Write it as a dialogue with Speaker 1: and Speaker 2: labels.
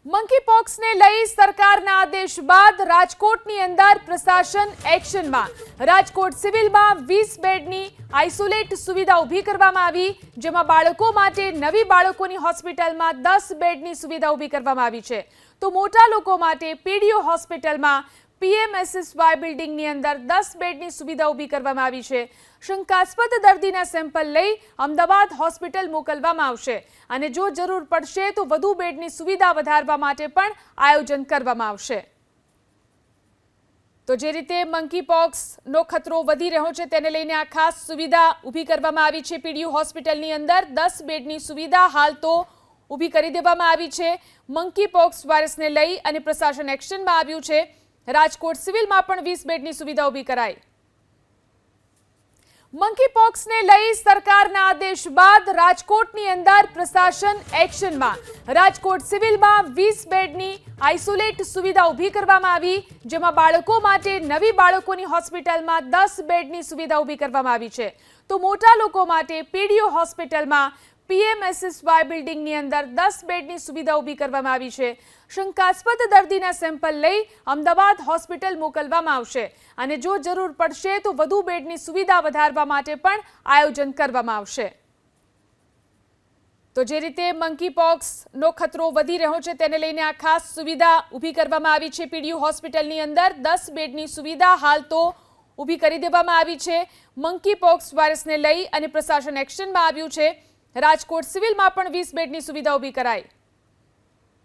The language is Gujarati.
Speaker 1: મંકીપોક્સને લઈ સરકારના આદેશ બાદ રાજકોટની અંદર પ્રશાસન એક્શનમાં। રાજકોટ સિવિલમાં 20 બેડની આઇસોલેટ સુવિધા ઊભી કરવામાં આવી, જેમાં બાળકો માટે નવી બાળકોની હોસ્પિટલમાં 10 બેડની સુવિધા ઊભી કરવામાં આવી છે, તો મોટા લોકો માટે પીડીઓ હોસ્પિટલમાં પીએમએસએસવાય બિલ્ડિંગની અંદર 10 બેડની સુવિધા ઊભી કરવામાં આવી છે। શંકાસ્પદ દર્દીના સેમ્પલ લઈ અમદાવાદ હોસ્પિટલ મોકલવામાં આવશે અને જો જરૂર પડશે તો વધુ બેડની સુવિધા વધારવા માટે પણ આયોજન કરવામાં આવશે। તો જે રીતે મંકીપોક્સનો ખતરો વધી રહ્યો છે તેને લઈને આ ખાસ સુવિધા ઊભી કરવામાં આવી છે। પીડીયુ હોસ્પિટલની અંદર 10 બેડની સુવિધા હાલ તો ઊભી કરી દેવામાં આવી છે। મંકીપોક્સ વાયરસને લઈ અને પ્રશાસન એક્શનમાં આવ્યું છે। રાજકોટ સિવિલમાં પણ 20 બેડની સુવિધા ઊભી કરાઈ। મંકીપોક્સને લઈ સરકારના આદેશ બાદ રાજકોટની અંદર પ્રશાસન એક્શનમાં। રાજકોટ સિવિલમાં 20 બેડની આઇસોલેટ સુવિધા ઊભી કરવામાં આવી, જેમાં બાળકો માટે નવી બાળકોની હોસ્પિટલમાં 10 બેડની સુવિધા ઊભી કરવામાં આવી છે, તો મોટા લોકો માટે પીડીઓ હોસ્પિટલમાં પીએમએસએસવાય બિલ્ડિંગની અંદર 10 બેડની સુવિધા ઊભી કરવામાં આવી છે। શંકાસ્પદ દર્દીના સેમ્પલ લઈ અમદાવાદ હોસ્પિટલ મોકલવામાં આવશે અને જો જરૂર પડશે તો વધુ બેડની સુવિધા વધારવા માટે પણ આયોજન કરવામાં આવશે। તો જે રીતે મંકીપોક્સનો ખતરો વધી રહ્યો છે તેને લઈને આ ખાસ સુવિધા ઊભી કરવામાં આવી છે। પીડીયુ હોસ્પિટલની અંદર 10 બેડની સુવિધા હાલ તો ઊભી કરી દેવામાં આવી છે। મંકીપોક્સ વાયરસને લઈ અને પ્રશાસન એક્શનમાં આવ્યું છે। રાજકોટ સિવિલમાં પણ 20 બેડની સુવિધા ઊભી કરાઈ।